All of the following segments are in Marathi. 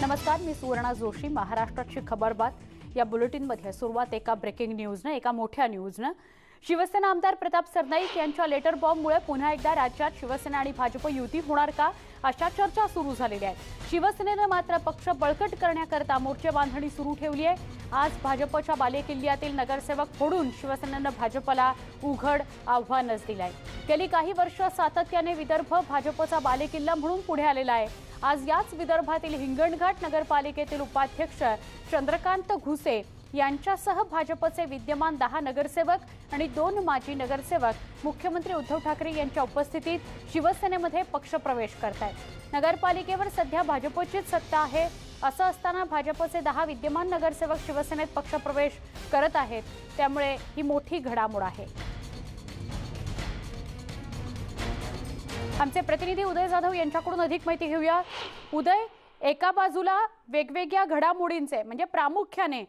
नमस्कार, मी सुवर्णा जोशी. महाराष्ट्राची खबरबात या बुलेटिनमध्ये सुरुवात एका ब्रेकिंग न्यूजनं, एका मोठ्या न्यूजनं. शिवसेना आमदार प्रताप सरनाईक यांच्या लेटर बॉम्बमुळे पुन्हा एकदा राज्यात शिवसेना आणि भाजप युती होणार का, अशा चर्चा सुरू झालेल्या आहेत. शिवसेनेनं मात्र पक्ष बळकट करण्याकरता मोर्चे बांधणी सुरू ठेवली आहे. आज भाजपच्या बालेकिल्ल्यातील नगरसेवक फोडून शिवसेनेनं भाजपला उघड आव्हानच दिलंय. गेली काही वर्ष सातत्याने विदर्भ भाजपचा बालेकिल्ला म्हणून पुढे आलेला आहे. आज याच विदर्भातील हिंगणघाट नगरपालिकेतील उपाध्यक्ष चंद्रकांत घुसे यांच्यासह भाजपचे विद्यमान 10 नगरसेवक आणि 2 माजी नगरसेवक मुख्यमंत्री उद्धव ठाकरे यांच्या उपस्थितीत शिवसेनेमध्ये पक्षप्रवेश करतायत. नगरपालिकेवर सध्या भाजपचीच सत्ता आहे. असं असताना भाजपचे 10 विद्यमान नगरसेवक शिवसेनेत पक्षप्रवेश करत आहेत. त्यामुळे ही मोठी घडामोड आहे. आमचे प्रतिनिधी उदय जाधव यांच्याकडून अधिक माहिती घेऊया. उदय, एका बाजूला वेगवेगळ्या घडामोडींचे म्हणजे प्रामुख्याने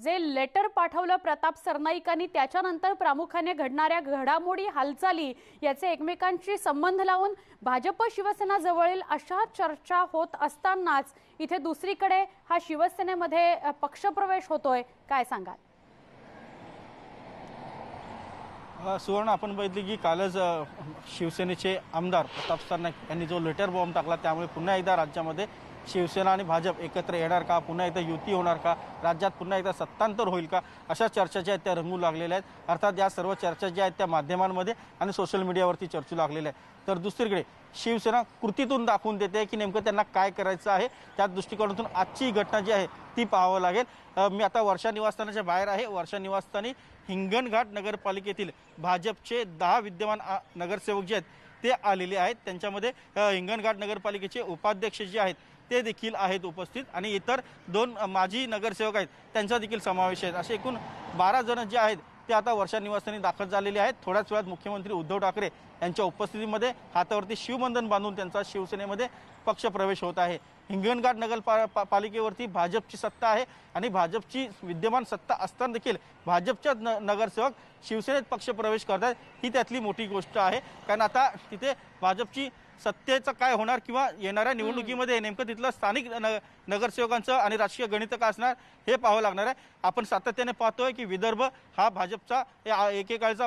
जे लेटर पाठवलं प्रताप सरनाईकांनी, त्याच्यानंतर प्रामुख्याने घडणाऱ्या घडामोडी, हालचाली याचे एकमेकांशी संबंध लावून भाजप शिवसेना जवळील अशा चर्चा होत असतानाच इथे दुसरीकडे हा शिवसेनेमध्ये पक्षप्रवेश होतोय. काय सांगाल? सुवर्ण, आपण बघितले की कालच शिवसेनेचे आमदार प्रताप सरनाईक यांनी जो लेटर बॉम्ब टाकला, त्यामुळे पुन्हा एकदा राज्यामध्ये शिवसेना आणि भाजप एकत्र येणार का, पुन्हा एकदा युती होणार का, राज्यात पुन्हा एकदा सत्तांतर होईल का, अशा चर्चा ज्या आहेत त्या रंगू लागलेल्या आहेत. अर्थात या सर्व चर्चा ज्या आहेत त्या माध्यमांमध्ये आणि सोशल मीडियावरती चर्चू लागलेल्या आहेत. तर दुसरीकडे शिवसेना कृतीतून दाखवून देते की नेमकं त्यांना काय करायचं आहे. त्या दृष्टिकोनातून आजची घटना जी आहे ती पाहावं लागेल. मी आता वर्षा निवासस्थानाच्या बाहेर आहे. वर्षा निवासस्थानी हिंगणघाट नगरपालिकेतील भाजपचे 10 विद्यमान नगरसेवक जे आहेत ते आलेले आहेत. त्यांच्यामध्ये हिंगणघाट नगरपालिकेचे उपाध्यक्ष जे आहेत ते देखील आहेत उपस्थित आणि इतर 2 माजी नगरसेवक आहेत त्यांचा देखील समावेश आहे. असे एकूण 12 जण जे आहेत ते आता वर्षा निवासस्थानी दाखल झालेले आहेत. थोड्याच वेळात मुख्यमंत्री उद्धव ठाकरे यांच्या उपस्थितीमध्ये हातावरती शिवबंधन बांधून त्यांचा शिवसेनेमध्ये पक्षप्रवेश होत आहे. हिंगणघाट नगरपालिकेवरती भाजपची सत्ता आहे आणि भाजपची विद्यमान सत्ता असताना देखील भाजपच्या नगरसेवक शिवसेनेत पक्षप्रवेश करतात. ही त्यातली मोठी गोष्ट आहे. कारण आता तिथे भाजपची सत्तेचं काय होणार किंवा येणाऱ्या निवडणुकीमध्ये नेमकं तिथलं स्थानिक नगरसेवकांचं आणि राजकीय गणित का असणार हे पाहावं लागणार आहे. आपण सातत्याने पाहतोय की विदर्भ हा भाजपचा एकेकाळचा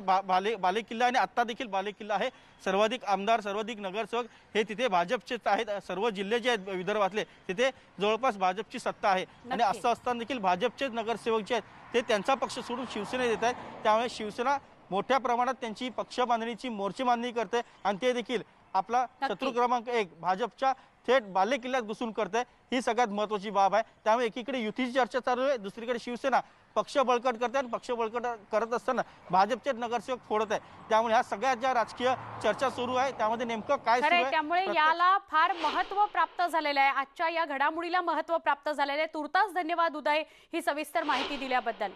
बालेकिल्ला आणि आत्ता देखील बालेकिल्ला आहे. सर्वाधिक आमदार, सर्वाधिक नगरसेवक हे तिथे भाजपचेच आहेत. सर्व जिल्हे जे आहेत विदर्भातले तिथे जवळपास भाजपची सत्ता आहे आणि असं असताना देखील भाजपचेच नगरसेवक जे आहेत ते त्यांचा पक्ष सोडून शिवसेनेत येत आहेत. त्यामुळे शिवसेना मोठ्या प्रमाणात त्यांची पक्ष बांधणीची मोर्चे बांधणी करते आणि ते देखील आपला शत्रू क्रमांक 1 भाजपच्या थेट बालेकिल्ल्यात घुसून करते. ही सगळ्यात महत्त्वाची बाब आहे. त्यामुळे एकीकडे युतीची चर्चा चालू आहे, दुसरीकडे शिवसेना पक्ष बळकट करते आणि पक्ष बळकट करत असताना भाजपचे नगरसेवक फोडत आहे. त्यामुळे ह्या सगळ्या ज्या राजकीय चर्चा सुरू आहे त्यामध्ये नेमकं काय सुरू आहे, त्यामुळे याला फार महत्त्व प्राप्त झालेलं आहे. आजच्या या घडामोडीला महत्त्व प्राप्त झालेलं आहे. तुर्तास धन्यवाद उदय, ही सविस्तर माहिती दिल्याबद्दल.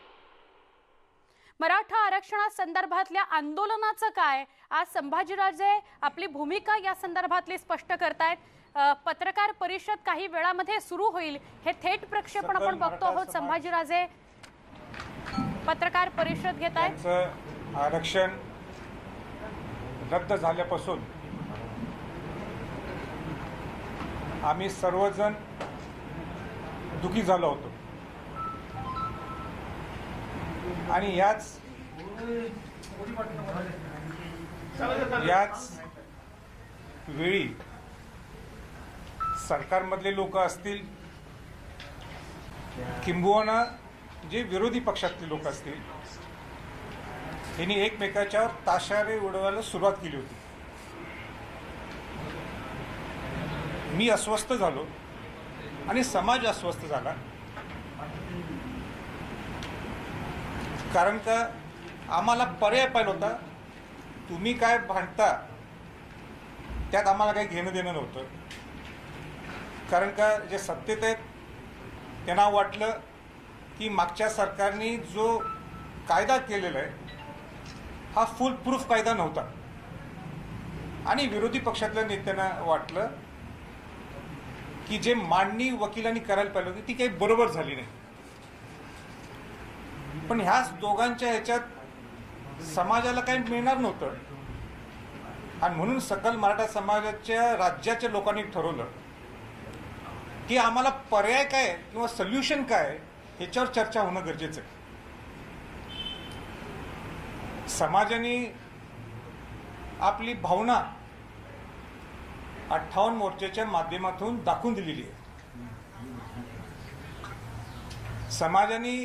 मराठा आरक्षणासंदर्भातल्या आंदोलनाचं काय? आज संभाजीराजे आपली भूमिका या संदर्भातली स्पष्ट करतायत. पत्रकार परिषद काही वेळामध्ये सुरू होईल. हे थेट प्रक्षेपण आपण बघतो आहोत. संभाजीराजे पत्रकार परिषद घेत आहेत. आरक्षण रद्द झाल्यापासून आम्ही सर्वजण दुखी झालो होतो आणि याच वेळी सरकारमधले लोक असतील किंबहुना जे विरोधी पक्षातले लोक असतील यांनी एकमेकाच्यावर ताशारे उडवायला सुरुवात केली होती. मी अस्वस्थ झालो आणि समाज अस्वस्थ झाला. कारण का आम्हाला पर्याय पाहिजे होता. तुम्ही काय भांडता त्यात आम्हाला काही घेणं देणं नव्हतं. कारण का जे सत्तेत आहेत त्यांना वाटलं की मागच्या सरकारने जो कायदा केलेला आहे हा फुल प्रूफ कायदा नव्हता आणि विरोधी पक्षातल्या नेत्यांना वाटलं की जे मांडणी वकिलांनी करायला पाहिजे होती ती काही बरोबर झाली नाही. पण ह्याच दोघांच्या ह्याच्यात समाजाला काही मिळणार नव्हतं आणि म्हणून सकल मराठा समाजाच्या राज्याच्या लोकांनी ठरवलं की आम्हाला पर्याय काय किंवा सोल्युशन काय ह्याच्यावर चर्चा होणं गरजेचं आहे. समाजाने आपली भावना 58 मोर्चाच्या माध्यमातून दाखवून दिलेली आहे. समाजाने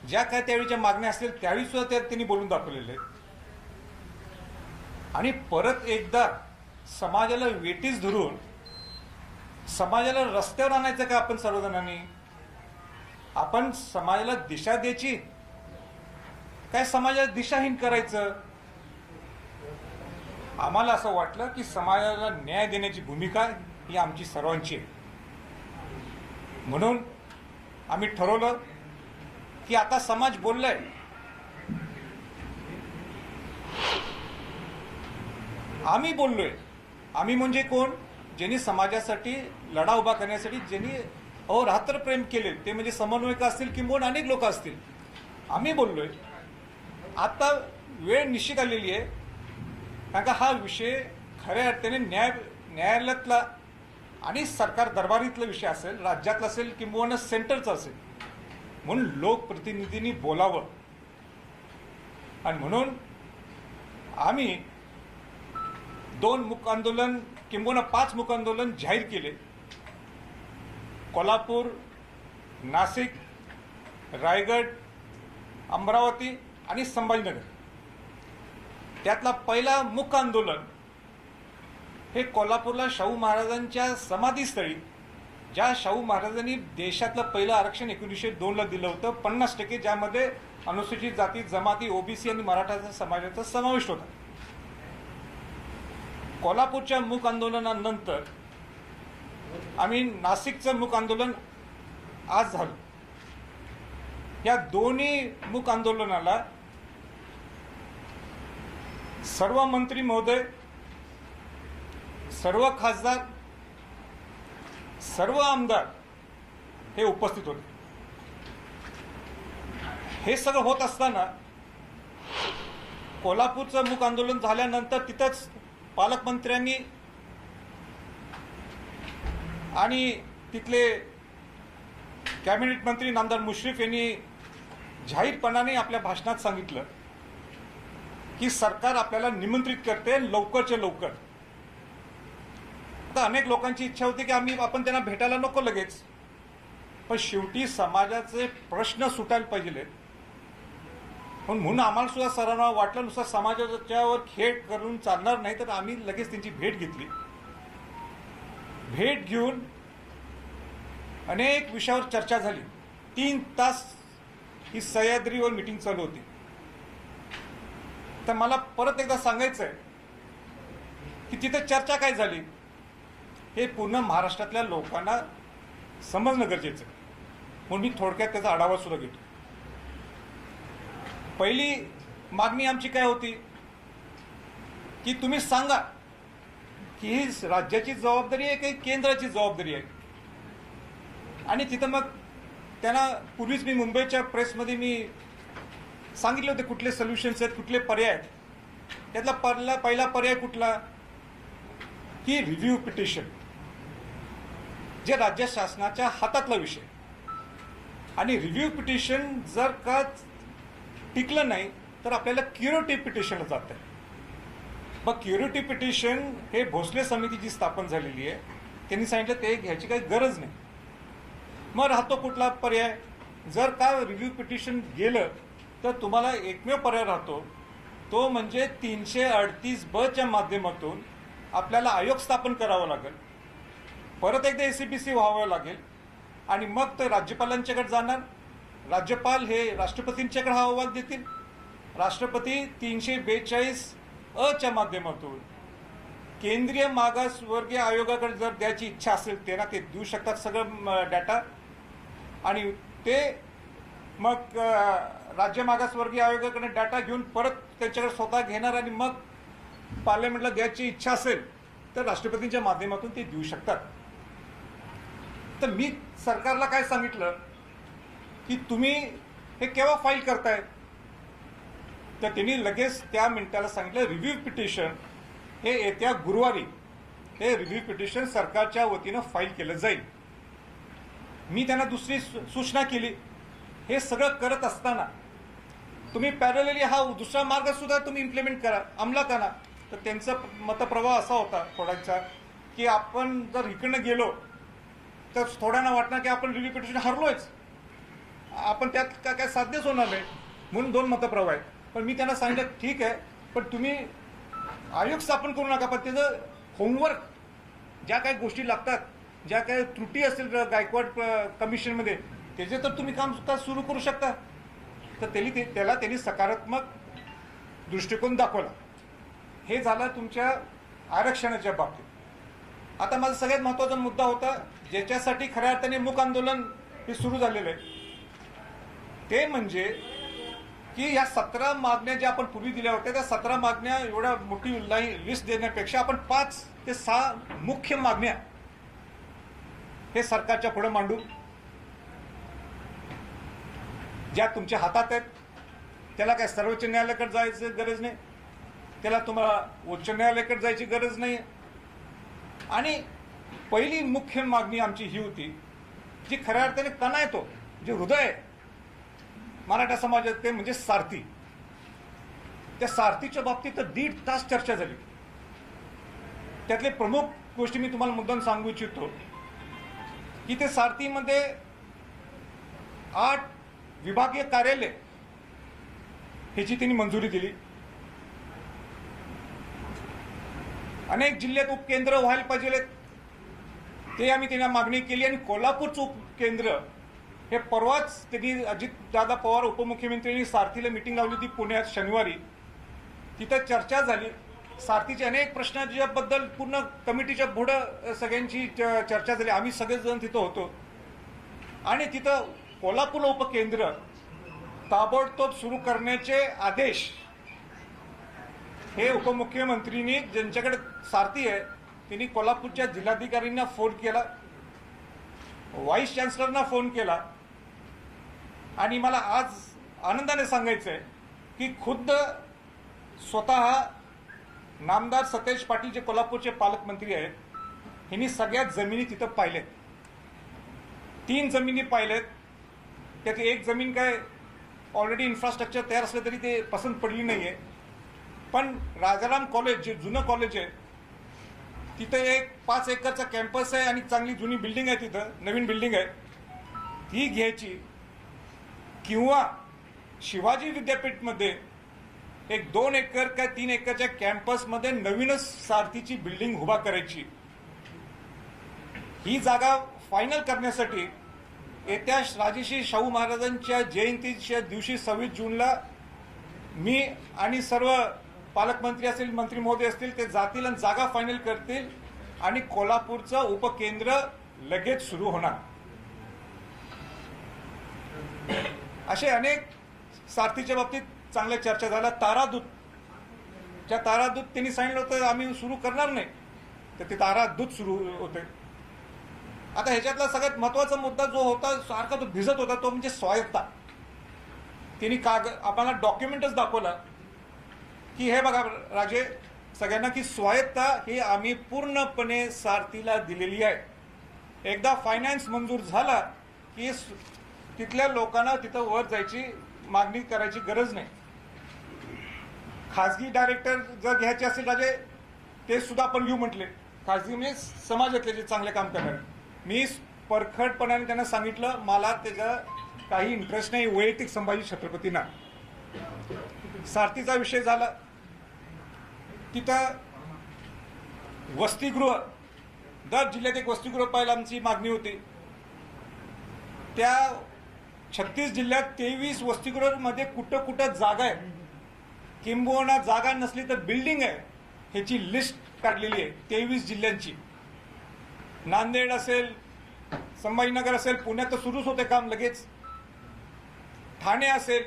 ज्या काय त्यावेळीच्या मागण्या असतील त्यावेळी सुद्धा त्यांनी बोलून दाखवलेले आहेत. आणि परत एकदा समाजाला वेटीस धरून समाजाला रस्त्यावर आणायचं का आपण सर्वजणांनी? आपण समाजाला दिशा द्यायची काय समाजाला दिशाहीन करायचं? आम्हाला असं वाटलं की समाजाला न्याय देण्याची भूमिका ही आमची सर्वांची आहे. म्हणून आम्ही ठरवलं की आता समाज बोललाय, आम्ही बोललोय. आम्ही म्हणजे कोण? ज्यांनी समाजासाठी लढा उभा करण्यासाठी ज्यांनी अहोरात्र प्रेम केले ते म्हणजे समन्वयक असतील किंवा अनेक लोक असतील. आम्ही बोललोय. आता वेळ निश्चित आलेली आहे, कारण का हा विषय खऱ्या अर्थाने न्यायालयातला आणि सरकार दरबारीतला विषय असेल, राज्यातला असेल किंवा सेंटरचा असेल. म्हणून लोकप्रतिनिधींनी बोलावं. आणि म्हणून आम्ही 2 मूक आंदोलन किंवा 5 मूक आंदोलन जाहीर केले. कोल्हापूर, नाशिक, रायगड, अमरावती आणि संभाजीनगर. त्यातला पहिला मूक आंदोलन हे कोल्हापूरला शाहू महाराजांच्या समाधीस्थळी, ज्या शाहू महाराजांनी देशातलं पहिलं आरक्षण 1902ला दिलं होतं 50%, ज्यामध्ये अनुसूचित जाती, जमाती, ओबीसी आणि मराठा समाजाचा समावेश होता. कोल्हापूरच्या मूक आंदोलनानंतर आम्ही नाशिकचं मूक आंदोलन आज झालं. या दोन्ही मूक आंदोलनाला सर्व मंत्री महोदय, सर्व खासदार, सर्व आमदार हे उपस्थित होते. हे सगळं होत असताना कोल्हापूरचं मूक आंदोलन झाल्यानंतर तिथंच पालकमंत्र्यांनी आणि तिथले कॅबिनेट मंत्री नामदार मुश्रीफ यांनी जाहीरपणाने आपल्या भाषणात सांगितलं की सरकार आपल्याला निमंत्रित करते लवकरच्या लवकर. आता अनेक लोकांची इच्छा होती की आपण त्यांना भेटायला नको लगेच, पण शेवटी समाजाचे प्रश्न सुटायला पाहिजे. म्हणून आम्हाला सुद्धा सर्वांना वाटलं नुसतं समाजाच्यावर खेळ करून चालणार नाही, तर आम्ही लगेच त्यांची भेट घेतली. भेट घेऊन अनेक विषयावर चर्चा झाली. 3 तास ही सह्याद्रीवर मीटिंग चालू होती. तर मला परत एकदा सांगायचं आहे की तिथे चर्चा काय झाली हे पूर्ण महाराष्ट्रातल्या लोकांना समजणं गरजेचं आहे. म्हणून मी थोडक्यात त्याचा आढावा सुद्धा घेतो. पहिली मागणी आमची काय होती की तुम्ही सांगा की ही राज्याची जबाबदारी आहे की केंद्राची जबाबदारी आहे. आणि तिथं मग त्यांना पूर्वीच मी मुंबईच्या प्रेसमध्ये मी सांगितले होते कुठले सोल्युशन्स आहेत, कुठले पर्याय आहेत. त्यातला पहिला पर्याय कुठला की रिव्ह्यू पिटिशन, जे राज्य शासनाच्या हातातला विषय. आणि रिव्ह्यू पिटिशन जर का टिकलं नाही तर आपल्याला क्युरेटिव्ह पिटिशनला जात आहे. मग क्युरेटिव्ह पिटिशन हे भोसले समिती जी स्थापन झालेली आहे त्यांनी सांगितलं ते घ्यायची काही गरज नाही. मग राहतो कुठला पर्याय? जर का रिव्ह्यू पिटिशन गेलं तर तुम्हाला एकमेव पर्याय राहतो, तो म्हणजे 338 च्या माध्यमातून आपल्याला आयोग स्थापन करावा लागेल, परत एकदा ACPC व्हावं लागेल आणि मग ते राज्यपालांच्याकडे जाणार. राज्यपाल हे राष्ट्रपतींच्याकडे हा अहवाल देतील. राष्ट्रपती 342 च्या माध्यमातून केंद्रीय मागासवर्गीय आयोगाकडे जर द्यायची इच्छा असेल त्यांना ते देऊ शकतात सगळं डाटा. आणि ते मग राज्य मागासवर्गीय आयोगाकडे डाटा घेऊन परत त्यांच्याकडे स्वतः घेणार आणि मग पार्लमेंटला द्यायची इच्छा असेल तर राष्ट्रपतींच्या माध्यमातून ते देऊ शकतात. तर मी सरकारला काय सांगितलं की तुम्ही हे केव्हा फाईल करताय? तर त्यांनी लगेच त्या मिनिटाला सांगितलं रिव्ह्यू पिटिशन हे येत्या गुरुवारी हे रिव्ह्यू पिटिशन सरकारच्या वतीनं फाईल केलं जाईल. मी त्यांना दुसरी सूचना केली. हे सगळं करत असताना तुम्ही पॅरलली हा दुसरा मार्ग सुद्धा तुम्ही इम्प्लिमेंट करा, अंमलात आणा. तर त्यांचा मतप्रवाह असा होता थोड्यांचा की आपण जर इकडनं गेलो तर थोड्यांना वाटणार की आपण रिव्ह्यू पिटिशन हरलोयच, आपण त्यात काय साध्यच होणार नाही, म्हणून 2 मतप्रवाह आहेत. पण मी त्यांना सांगितलं ठीक आहे, पण तुम्ही आयोग स्थापन करू नका, पण त्याचं होमवर्क ज्या काही गोष्टी लागतात, ज्या काही त्रुटी असेल गायकवाड कमिशनमध्ये, त्याचे तर तुम्ही काम सुद्धा सुरू करू शकता. तर त्याला त्यांनी सकारात्मक दृष्टिकोन दाखवला. हे झालं तुमच्या आरक्षणाच्या बाबतीत. आता माझा सगळ्यात महत्त्वाचा मुद्दा होता ज्याच्यासाठी खऱ्या अर्थाने मूक आंदोलन हे सुरू झालेलं आहे, ते म्हणजे की या 17 मागण्या ज्या आपण पूर्वी दिल्या होत्या, त्या 17 मागण्या एवढ्या मोठी लिस्ट देण्यापेक्षा आपण 5 ते 6 मुख्य मागण्या हे सरकारच्या पुढे मांडू, ज्या तुमच्या हातात आहेत. त्याला काय सर्वोच्च न्यायालयाकडे जायची गरज नाही, त्याला तुम्हाला उच्च न्यायालयाकडे जायची गरज नाही. आणि पहिली मुख्य मागणी आमची ही होती जी खऱ्या अर्थाने कणा येतो, जे हृदय आहे मराठा समाजात, ते म्हणजे सारथी. त्या सारथीच्या बाबतीत तर 1.5 तास चर्चा झाली. त्यातले प्रमुख गोष्टी मी तुम्हाला मुद्दाम सांगू इच्छितो की ते सारथीमध्ये 8 विभागीय कार्यालय ह्याची त्यांनी मंजुरी दिली. अनेक जिल्ह्यात उपकेंद्र व्हायला पाहिजे, ते आम्ही त्यांना मागणी केली. आणि कोल्हापूरचं उपकेंद्र हे परवाच त्यांनी अजितदादा पवार उपमुख्यमंत्र्यांनी सारथीला मिटिंग लावली होती पुण्यात शनिवारी. तिथं चर्चा झाली. सारथीचे अनेक प्रश्नांबद्दल पूर्ण कमिटीच्या पुढं सगळ्यांची चर्चा झाली. आम्ही सगळेजण तिथं होतो. आणि तिथं कोल्हापूर उपकेंद्र ताबडतोब सुरू करण्याचे आदेश हे उपमुख्यमंत्र्यांनी, ज्यांच्याकडे सारथी आहे, त्यांनी कोल्हापूरच्या जिल्हाधिकाऱ्यांना फोन केला, व्हाईस चान्सलरना फोन केला. आणि मला आज आनंदाने सांगायचं आहे की खुद्द स्वतः नामदार सतेज पाटील, जे कोल्हापूरचे पालकमंत्री आहेत, ह्यांनी सगळ्यात जमिनी तिथं पाहिल्यात. 3 जमिनी पाहिल्यात. त्यातली एक जमीन काय ऑलरेडी इन्फ्रास्ट्रक्चर तयार असलं तरी ते पसंत पडली नाही आहे. पण राजाराम कॉलेज, जे जुनं कॉलेज आहे, तिथं एक 5 एकरचा कॅम्पस आहे आणि चांगली जुनी बिल्डिंग आहे, तिथं नवीन बिल्डिंग आहे, ती घ्यायची. किंवा शिवाजी विद्यापीठमध्ये एक 2 एकर काय 3 एकरच्या कॅम्पसमध्ये नवीनच सारथीची बिल्डिंग उभा करायची. ही जागा फायनल करण्यासाठी येत्या राजर्षी शाहू महाराजांच्या जयंतीच्या दिवशी 26 जूनला मी आणि सर्व पालकमंत्री असतील, मंत्री महोदय असतील, ते जातील आणि जागा फायनल करतील आणि कोल्हापूरचं उपकेंद्र लगेच सुरू होणार. असे अनेक सारथीच्या बाबतीत चांगल्या चर्चा झाल्या. तारादूत, ज्या तारादूत त्यांनी सांगितलं होतं आम्ही सुरू करणार नाही, तर ते तारादूत सुरू होते. आता ह्याच्यातला सगळ्यात महत्वाचा मुद्दा जो होता, सारखा तो भिजत होता, तो म्हणजे स्वायत्ता. त्यांनी आम्हाला डॉक्युमेंटच दाखवला की हे बघा राजे सगळ्यांना, की स्वायत्ता ही आम्ही पूर्णपणे सारथीला दिलेली आहे. एकदा फायनान्स मंजूर झाला की तिथल्या लोकांना तिथं वर जायची, मागणी करायची गरज नाही. खाजगी डायरेक्टर जर घ्यायचे असेल राजे, ते सुद्धा आपण घेऊ म्हटले. खाजगी म्हणजे समाजातले जे चांगले काम करणारे. मी परखडपणाने त्यांना सांगितलं मला त्याचा काही इंटरेस्ट नाही, वैयक्तिक संभाजी छत्रपतींना. सारथीचा विषय झाला. तिथं वसतिगृह, दर जिल्ह्यात एक वसतिगृह पाहायला आमची मागणी होती. त्या 36 जिल्ह्यात 23 वसतिगृहामध्ये कुठं कुठं जागा आहे, किंबहुना जागा नसली तर बिल्डिंग आहे, ह्याची लिस्ट काढलेली आहे 23 जिल्ह्यांची. नांदेड असेल, संभाजीनगर असेल, पुण्यात तर सुरूच होते काम लगेच, ठाणे असेल,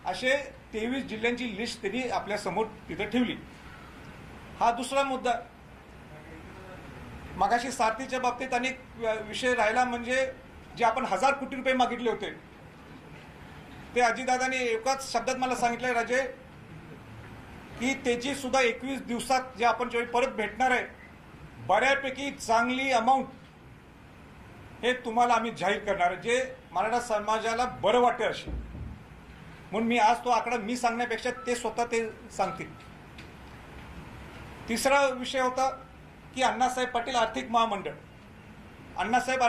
असे 23 जिल्ह्यांची लिस्ट त्यांनी आपल्या समोर तिथं ठेवली. हा दुसरा मुद्दा. मगाशी सारथीच्या बाबतीत अनेक विषय राहिला, म्हणजे जे आपण 1000 कोटी रुपये मागितले होते, ते अजितदादांनी एकाच शब्दात मला सांगितलंय राजे की त्याची सुद्धा 21 दिवसात जे आपण ज्यावेळी परत भेटणार आहे, बऱ्यापैकी चांगली अमाऊंट हे तुम्हाला आम्ही जाहीर करणार आहे, जे मराठा समाजाला बरं वाटेल असे. म्हणून मी आज तो आकडा मी सांगण्यापेक्षा ते स्वतः ते सांगतील. तिसरा विषय होता की अण्णासाहेब पाटील आर्थिक महामंडळ. अण्णासाहेब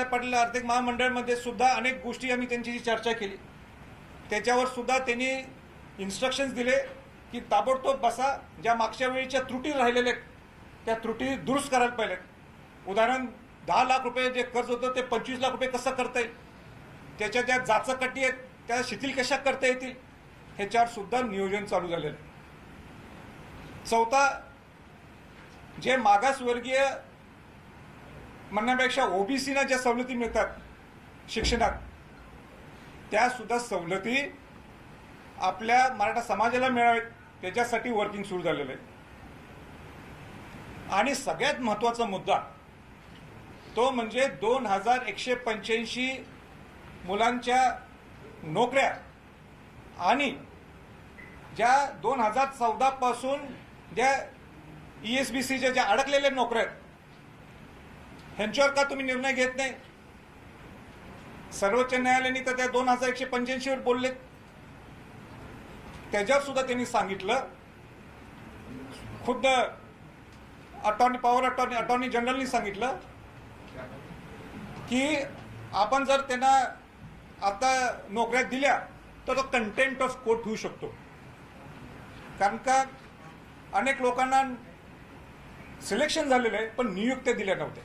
पाटील आर्थिक महामंडळमध्ये सुद्धा अनेक गोष्टी आम्ही त्यांची चर्चा केली. त्याच्यावर सुद्धा त्यांनी इन्स्ट्रक्शन्स दिले की ताबडतोब बसा, ज्या मागच्या वेळीच्या त्रुटी राहिलेल्या त्या त्रुटी दुरुस्त करायला पाहिजेत. उदाहरण 10 लाख रुपये जे कर्ज होतं ते 25 लाख रुपये कसं करता येईल, त्याच्या ज्या जाचकटी आहेत त्या शिथिल कशा करता येतील, ह्याच्यावर सुद्धा नियोजन चालू झालेलं आहे. चौथा, जे मागासवर्गीय म्हणण्यापेक्षा ओबीसीना ज्या सवलती मिळतात शिक्षणात, त्या सुद्धा सवलती आपल्या मराठा समाजाला मिळावेत त्याच्यासाठी वर्किंग सुरू झालेलं आहे. आणि सगळ्यात महत्त्वाचा मुद्दा तो म्हणजे 2185 मुलांच्या नोकऱ्या आणि ज्या 2014 पासून ज्या ESBCच्या ज्या अडकलेल्या नोकऱ्या आहेत ह्यांच्यावर का तुम्ही निर्णय घेत नाही. सर्वोच्च न्यायालयाने तर त्या 2185 वर बोलले. त्याच्यावर सुद्धा त्यांनी सांगितलं, खुद्द अटॉर्नी जनरलनी सांगितलं की आपण जर त्यांना आता नोकऱ्या दिल्या तर तो कंटेम्प्ट ऑफ कोर्ट होऊ शकतो. कारण का अनेक लोकांना सिलेक्शन झालेलं आहे पण नियुक्त्या दिल्या नव्हत्या,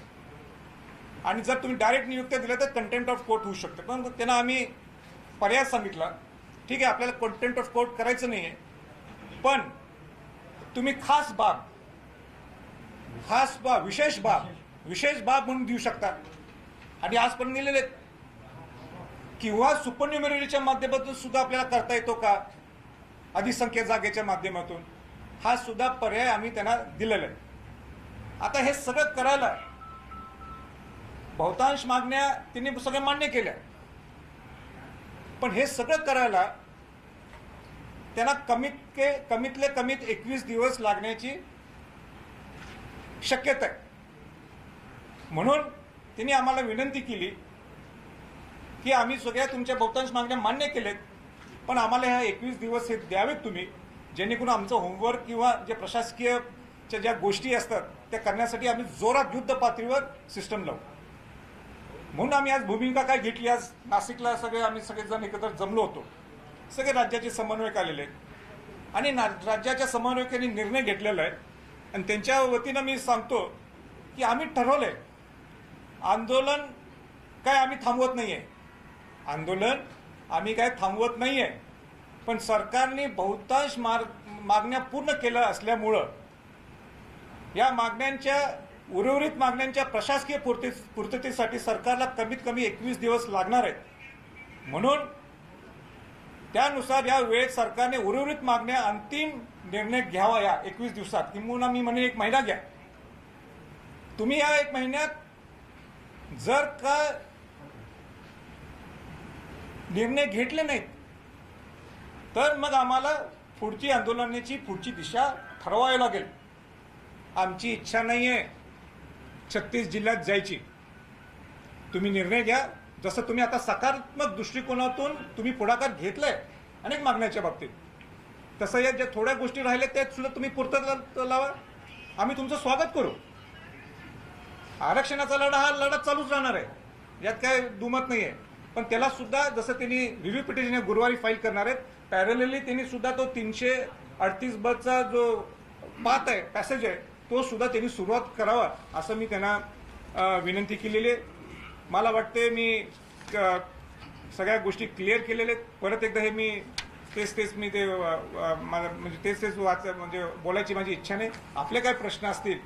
आणि जर तुम्ही डायरेक्ट नियुक्त्या दिल्या तर कंटेम्प्ट ऑफ कोर्ट होऊ शकते. पण त्यांना आम्ही पर्याय सांगितला, ठीक आहे आपल्याला कंटेम्प्ट ऑफ कोर्ट करायचं नाही आहे, पण तुम्ही खास बाब विशेष बाब म्हणून देऊ शकता. आणि आजपर्यंत दिलेले किंवा सुपरन्युमररीच्या माध्यमातून सुद्धा आपल्याला करता येतो का, अधिसंख्य जागेच्या माध्यमातून, हा सुद्धा पर्याय आम्ही त्यांना दिलेला आहे. आता हे सगळं करायला बहुतांश मागण्या त्यांनी सगळ्या मान्य केल्या, पण हे सगळं करायला त्यांना कमीतले कमीत 21 दिवस लागण्याची शक्यता आहे. म्हणून त्यांनी आम्हाला विनंती केली की आम्ही सगळ्या तुमच्या बहुतांश मागण्या मान्य केलेत, पण आम्हाला ह्या 21 दिवस हे द्यावेत तुम्ही, जेणेकरून आमचं होमवर्क किंवा जे प्रशासकीयच्या ज्या गोष्टी असतात त्या करण्यासाठी आम्ही जोरात युद्ध पातळीवर सिस्टम लावू. म्हणून आम्ही आज भूमिका काय घेतली, आज नाशिकला आम्ही सगळेजण एकत्र जमलो होतो. सगळे राज्याचे समन्वयक आलेले आहेत आणि राज्याच्या समन्वयकांनी निर्णय घेतलेला आहे. आणि त्यांच्या वतीनं मी सांगतो की आम्ही ठरवलंय, आंदोलन काय आम्ही थांबवत नाहीये, पण सरकारने बहुतांश मागण्या पूर्ण केल्या असल्यामुळं या मागण्यांच्या उर्वरित मागण्यांच्या प्रशासकीय पूर्ततेसाठी सरकारला कमीत कमी 21 दिवस लागणार आहेत. म्हणून त्यानुसार या वेळेत सरकारने उर्वरित मागण्या अंतिम निर्णय घ्यावा या 21 दिवसात, किंवा मी म्हणेन 1 महिना घ्या. तुम्ही या 1 महिन्यात जर का निर्णय घेतले नाहीत तर मग आम्हाला पुढची आंदोलनाची पुढची दिशा ठरवावी लागेल. आमची इच्छा नाहीये 36 जिल्ह्यात जायची. तुम्ही निर्णय घ्या. जसं तुम्ही आता सकारात्मक दृष्टिकोनातून तुम्ही पुढाकार घेतलाय अनेक मागण्याच्या बाबतीत, तसं या ज्या थोड्या गोष्टी राहिल्या त्यात सुद्धा तुम्ही पूर्तता लावा. आम्ही तुमचं स्वागत करू. आरक्षणाचा हा लढा चालूच राहणार आहे, यात काय दुमत नाही आहे. पण त्याला सुद्धा जसं त्यांनी रिव्ह्यू पिटिशन गुरुवारी फाईल करणार आहेत, पॅरलली त्यांनी सुद्धा तो 338 जो पाथ आहे, पॅसेज आहे, तो सुद्धा त्यांनी सुरुवात करावा असं मी त्यांना विनंती केलेली आहे. मला वाटते मी सगळ्या गोष्टी क्लिअर केलेल्या आहेत. परत एकदा हे मी तेच मी ते म्हणजे तेच म्हणजे बोलायची माझी इच्छा नाही. आपले काय प्रश्न असतील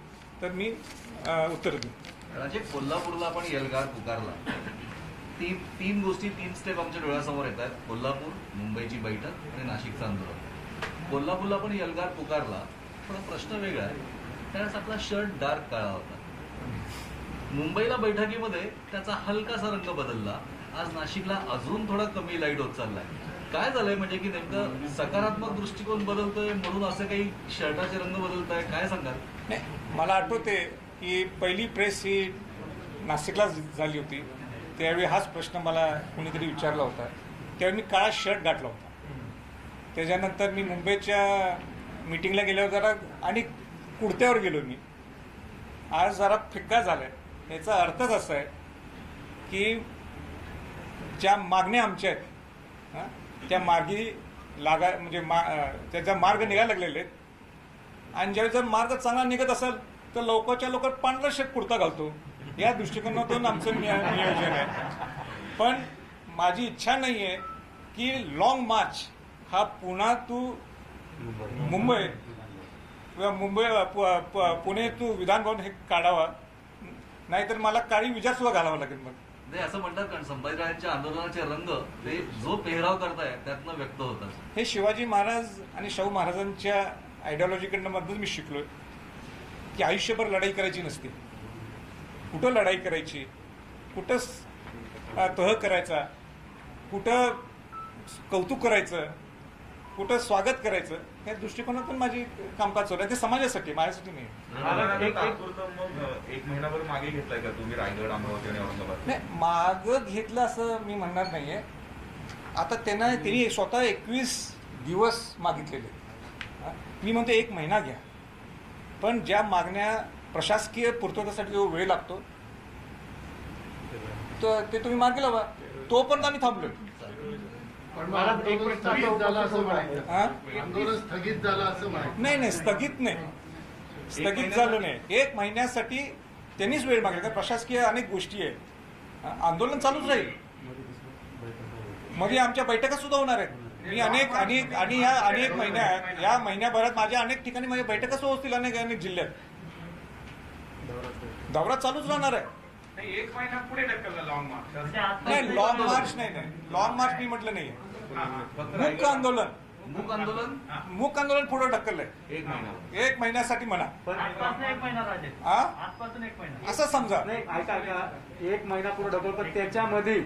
तर मी उत्तर देईन. राजे, कोल्हापूरला आपण एल्गार पुकारला. तीन गोष्टी 3 स्टेप आमच्या डोळ्यासमोर येतात. कोल्हापूर, मुंबईची बैठक आणि नाशिकचं आंदोलन. कोल्हापूरला आपण एल्गार पुकारला, थोडा प्रश्न वेगळा आहे. त्यावेळेस आपला शर्ट डार्क काळा होता. मुंबईला बैठकीमध्ये त्याचा हलकासा रंग बदलला. आज नाशिकला अजून थोडा कमी लाईट होत चाललाय. काय झालंय, म्हणजे की नेमकं सकारात्मक दृष्टिकोन बदलतोय म्हणून असं काही शर्टाचे रंग बदलत आहे, काय सांगाल? नाही, मला आठवते की पहिली प्रेस ही नाशिकला झाली होती त्यावेळी हाच प्रश्न मला कोणीतरी विचारला होता. त्यावेळी मी काळा शर्ट घातला होता. त्याच्यानंतर मी मुंबईच्या मीटिंगला गेल्यावर जरा आणि कुर्त्यावर गेलो मी. आज जरा फिक्का झाला आहे. याचा अर्थच असा आहे की ज्या मागण्या आमच्या आहेत त्या मार्गी म्हणजे त्याचा मार्ग निघायला लागलेले आहेत आणि ज्यावेळी जर मार्ग चांगला निघत असेल तर लवकरच्या लवकर पांढरा शर्ट कुर्ता घालतो. या दृष्टिकोनातून आमचं नियोजन आहे. पण माझी इच्छा नाही आहे की लॉंग मार्च हा पुन्हा तू मुंबई किंवा पुणे तू विधान भवन हे काढावा, नाहीतर मला काळी विजा सुद्धा घालावा लागेल. मग ते असं म्हणतात कारण संभाजीराजांच्या आंदोलनाचे रंग ते जो पेहराव करताय त्यातनं व्यक्त होतात. हे शिवाजी महाराज आणि शाहू महाराजांच्या आयडिओलॉजीकडनं मधून मी शिकलोय की आयुष्यभर लढाई करायची नसते. कुठं लढाई करायची, कुठं तह करायचा, कुठं कौतुक करायचं, कुठं स्वागत करायचं, या दृष्टिकोनातून माझी कामकाज चालू आहे. ते समाजासाठी, माझ्यासाठी नाही. एक महिनाभर मागे घेतलाय का तुम्ही रायगड, अमरावती आणि औरंगाबाद? नाही, मागं घेतलं असं मी म्हणणार नाहीये. आता त्यांनी स्वतः 21 दिवस मागितलेले. मी म्हणतो 1 महिना घ्या, पण ज्या मागण्या प्रशासकीय पूर्ततेसाठी जो वेळ लागतो तर ते तुम्ही मार्गी लावा. तोपर्यंत आम्ही थांबलोय. नाही, स्थगित नाही, स्थगित झालं नाही. 1 महिन्यासाठी त्यांनीच वेळ मागला. प्रशासकीय अनेक गोष्टी आहेत. आंदोलन चालूच राहील. मध्ये आमच्या बैठका सुद्धा होणार आहेत. मी आणि या महिन्याभरात माझ्या अनेक ठिकाणी माझ्या बैठका सुद्धा होतील. अनेक जिल्ह्यात दौरा चालूच राहणार आहे. 1 महिना पुढे ढकलला लॉंग मार्च. नाही, लॉंग मार्च नाही, लॉंग मार्च मी म्हटलं नाही. मूक आंदोलन पुढे ढकललंय 1 महिना. 1 महिन्यासाठी म्हणा, असं समजा. नाही, ऐका 1 महिना पुढे ढकल. पण त्याच्यामध्ये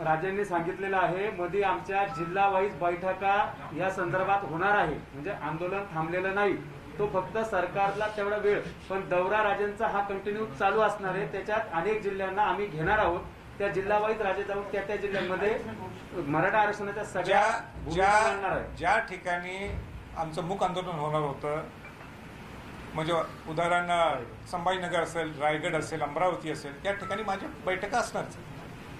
राजांनी सांगितलेलं आहे मध्ये आमच्या जिल्हा वाईज बैठका या संदर्भात होणार आहे. म्हणजे आंदोलन थांबलेलं नाही, तो फक्त सरकारला तेवढा वेळ. पण दौरा राजांचा हा कंटिन्यू चालू असणार आहे. त्याच्यात अनेक जिल्ह्यांना आम्ही घेणार आहोत. त्या जिल्हा वाईज राजे जाऊन त्या जिल्ह्यांमध्ये मराठा आरक्षणाच्या सगळ्या भूमिका मांडणार आहे. ज्या ठिकाणी आमचं मूक आंदोलन होणार होतं, म्हणजे उदाहरण संभाजीनगर असेल, रायगड असेल, अमरावती असेल, त्या ठिकाणी माझ्या बैठका असणारच.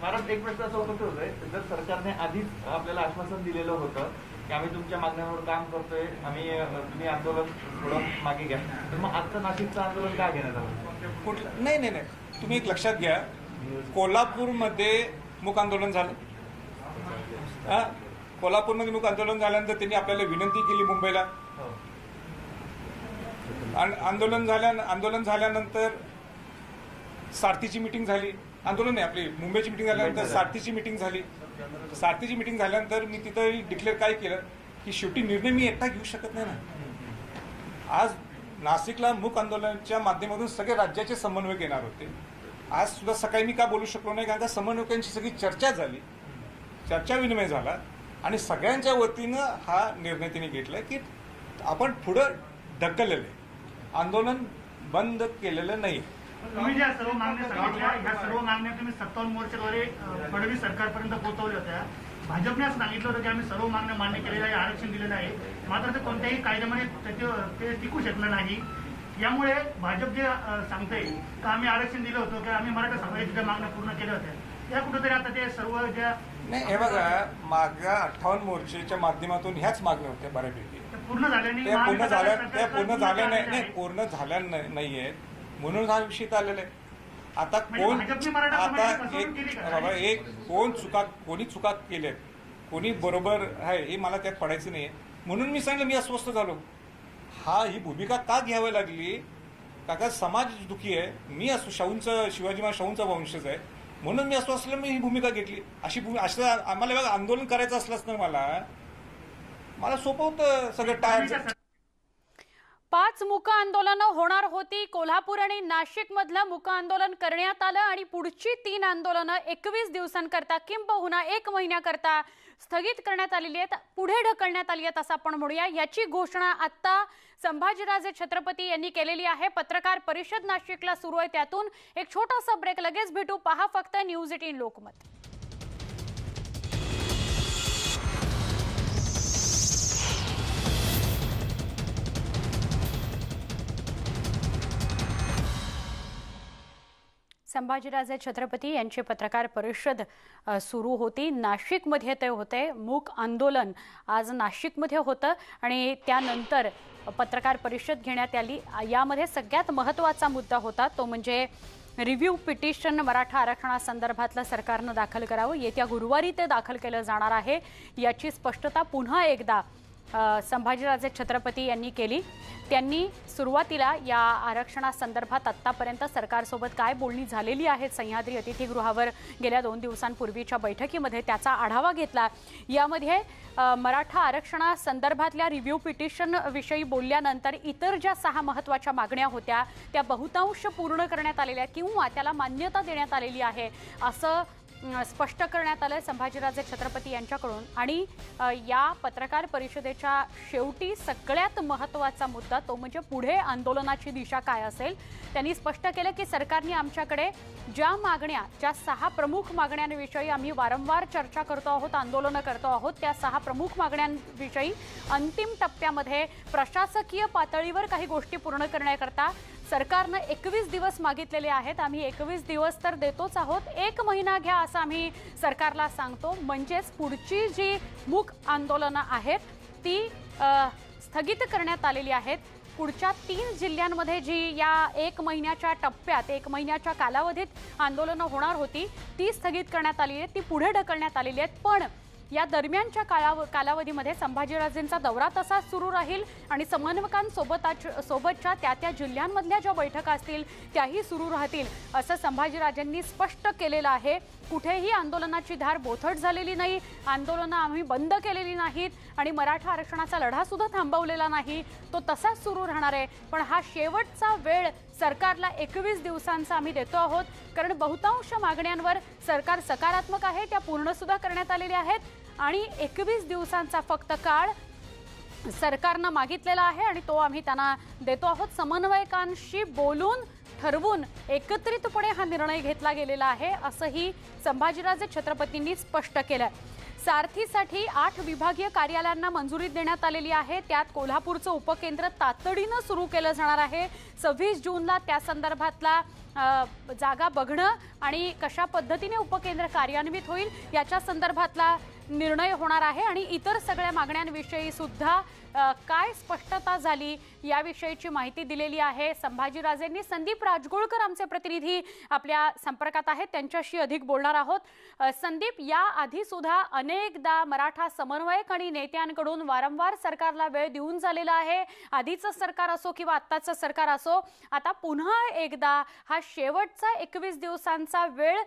महाराज, एक प्रश्न असं होतोय, जर सरकारने आधीच आपल्याला आश्वासन दिलेलं होतं की आम्ही तुमच्या मागण्यांवर काम करतोय, तुम्ही आंदोलन थोडं मागे घ्या, तर मग आजचं नाशिकचं आंदोलन काय घेण्यात आलं? कुठलं? नाही, तुम्ही एक लक्षात घ्या. कोल्हापूरमध्ये मूक आंदोलन झालं. कोल्हापूरमध्ये मूक आंदोलन झाल्यानंतर त्यांनी आपल्याला विनंती केली मुंबईला. आंदोलन झाल्यानंतर सारथीची मिटिंग झाली. आंदोलन नाही, आपली मुंबईची मिटिंग झाल्यानंतर सारथीची मिटिंग झाली. सारथीची मिटिंग झाल्यानंतर मी तिथं डिक्लेअर काय केलं की शेवटी निर्णय मी एकटा घेऊ शकत नाही ना. आज नाशिकला मूक आंदोलनाच्या माध्यमातून सगळे राज्याचे समन्वयक येणार होते. आज सुद्धा सकाळी मी का बोलू शकलो नाही, कारण का समन्वयकांची सगळी चर्चा झाली, चर्चा विनिमय झाला आणि सगळ्यांच्या वतीनं हा निर्णय त्यांनी घेतलाय की आपण पुढं ढकललेलं आहे, आंदोलन बंद केलेलं नाही. तुम्ही ज्या सर्व मागण्या सांगितल्या, ह्या सर्व मागण्या तुम्ही 57 मोर्चाद्वारे फडणवीस सरकारपर्यंत पोहोचवल्या होत्या. भाजपने असं सांगितलं होतं की आम्ही सर्व मागण्या मान्य केलेल्या आहे, आरक्षण दिलेलं आहे, मात्र ते कोणत्याही कायद्यामध्ये ते टिकू शकलं नाही. यामुळे भाजप जे सांगतंय की आम्ही आरक्षण दिलं होतं की आम्ही मराठा समाजाच्या मागण्या पूर्ण केल्या होत्या, या कुठेतरी आता ते सर्व ज्या नाही, हे बघा, मागच्या 58 मोर्चेच्या माध्यमातून ह्याच मागण्या होत्या बऱ्यापैकी. पूर्ण झाल्या नाही, पूर्ण झाल्या नाहीये, म्हणून हा विषय आलेला आहे. आता कोणी चुका केल्यात, कोणी बरोबर आहे हे मला त्यात पडायचं नाहीये. म्हणून मी सांगितलं, मी अस्वस्थ झालो. ही भूमिका का घ्यावी लागली? का समाज दुखी आहे. मी शिवाजी महाराज शाहूंचा वंशज आहे, म्हणून मी अस्वस्थ असलं, मी ही भूमिका घेतली. असं आम्हाला बघा आंदोलन करायचं असलंच तर मला सोपं होतं सगळं टाळायचं. 5 मूक आंदोलनं होणार होती. कोल्हापूर आणि नाशिक मधलं मूक आंदोलन करण्यात आलं आणि पुढची 3 आंदोलनं 21 दिवसांकरता किंबहुना 1 महिन्याकरता स्थगित करण्यात आलेली आहेत, पुढे ढकलण्यात आली आहेत असं आपण म्हणूया. याची घोषणा आता संभाजीराजे छत्रपती यांनी केलेली आहे. पत्रकार परिषद नाशिकला सुरू आहे, त्यातून एक छोटासा ब्रेक, लगेच भेटू. पहा फक्त न्यूज 18 लोकमत. संभाजीराजे छत्रपती यांची पत्रकार परिषद सुरू होती. नाशिकमध्ये ते होते. मूक आंदोलन आज नाशिकमध्ये होतं आणि त्यानंतर पत्रकार परिषद घेण्यात आली. यामध्ये सगळ्यात महत्त्वाचा मुद्दा होता तो म्हणजे रिव्ह्यू पिटिशन मराठा आरक्षणासंदर्भातलं सरकारनं दाखल करावं. येत्या गुरुवारी ते दाखल केलं जाणार आहे याची स्पष्टता पुन्हा एकदा संभाजीराजे छत्रपती यांनी केली. त्यांनी सुरुवातीला या आरक्षणासंदर्भात आत्तापर्यंत सरकारसोबत काय बोलणी झालेली आहेत सह्याद्री अतिथीगृहावर गेल्या 2 दिवसांपूर्वीच्या बैठकीमध्ये त्याचा आढावा घेतला. यामध्ये मराठा आरक्षणासंदर्भातल्या रिव्ह्यू पिटिशन विषयी बोलल्यानंतर इतर ज्या 6 महत्त्वाच्या मागण्या होत्या त्या बहुतांश पूर्ण करण्यात आलेल्या किंवा त्याला मान्यता देण्यात आलेली आहे असं स्पष्ट करण्यात आलं संभाजीराजे छत्रपती यांच्याकडून. आणि या पत्रकार परिषदेच्या शेवटी सगळ्यात महत्त्वाचा मुद्दा तो म्हणजे पुढे आंदोलनाची दिशा काय असेल. त्यांनी स्पष्ट केलं की सरकारने आमच्याकडे ज्या 6 प्रमुख मागण्यांविषयी आम्ही वारंवार चर्चा करतो आहोत, आंदोलनं करतो आहोत, त्या 6 प्रमुख मागण्यांविषयी अंतिम टप्प्यामध्ये प्रशासकीय पातळीवर काही गोष्टी पूर्ण करण्याकरता सरकारनं 21 दिवस मागितलेले आहेत. आम्ही 21 दिवस तर देतोच आहोत, 1 महिना घ्या असं आम्ही सरकारला सांगतो. म्हणजेच पुढची जी मूक आंदोलनं आहेत ती स्थगित करण्यात आलेली आहेत. पुढच्या 3 जिल्ह्यांमध्ये जी या 1 महिन्याच्या टप्प्यात 1 महिन्याच्या कालावधीत आंदोलनं होणार होती ती स्थगित करण्यात आलेली आहेत, ती पुढे ढकलण्यात आलेली आहेत. पण या दरम्यानच्या कालावधीमध्ये संभाजीराजेंचा दौरा तसाच सुरू राहील आणि समन्वयकांसोबतच्या त्या जिल्ह्यांमधल्या ज्या बैठका असतील त्याही सुरू राहतील असं संभाजीराजेंनी स्पष्ट केलेलं आहे. कुठेही आंदोलनाची धार बोथट झालेली नाही, आंदोलनं आम्ही बंद केलेली नाहीत आणि मराठा आरक्षणाचा लढा सुद्धा थांबवलेला नाही, तो तसाच सुरू राहणार आहे. पण हा शेवटचा वेळ सरकारला 21 दिवसांचा आम्ही देतो आहोत, कारण बहुतांश मागण्यांवर सरकार सकारात्मक आहे, त्या पूर्ण सुद्धा करण्यात आलेल्या आहेत आणि 21 दिवसांचा फक्त काळ सरकारनं मागितलेला आहे आणि तो आम्ही त्यांना देतो आहोत. समन्वयकांशी बोलून ठरवून एकत्रितपणे हा निर्णय घेतला गेलेला आहे असंही संभाजीराजे छत्रपतींनी स्पष्ट केलं. सारथीसाठी 8 विभागीय कार्यालयांना मंजुरी देण्यात आलेली आहे. त्यात कोल्हापूरचं उपकेंद्र तातडीनं सुरू केलं जाणार आहे. 26 जूनला त्या संदर्भातला जागा बघणं आणि कशा पद्धतीने उपकेंद्र कार्यान्वित होईल याच्या संदर्भातला निर्णय होणार आहे. आणि इतर सगळ्या मागण्यांविषयी सुद्धा काय स्पष्टता झाली याविषयीची माहिती दिलेली आहे संभाजीराजेंनी. संदीप राजगुळकर आमचे प्रतिनिधी आपल्या संपर्कात आहेत, त्यांच्याशी अधिक बोलणार आहोत. संदीप, या आधी सुद्धा अनेकदा मराठा समन्वयक आणि नेत्यांकडून वारंवार सरकारला वेळ देऊन झालेला आहे. आधीचं सरकार असो किंवा आत्ताचं सरकार असो, आता पुन्हा एकदा हा शेवटचा 21 दिवसांचा वेळ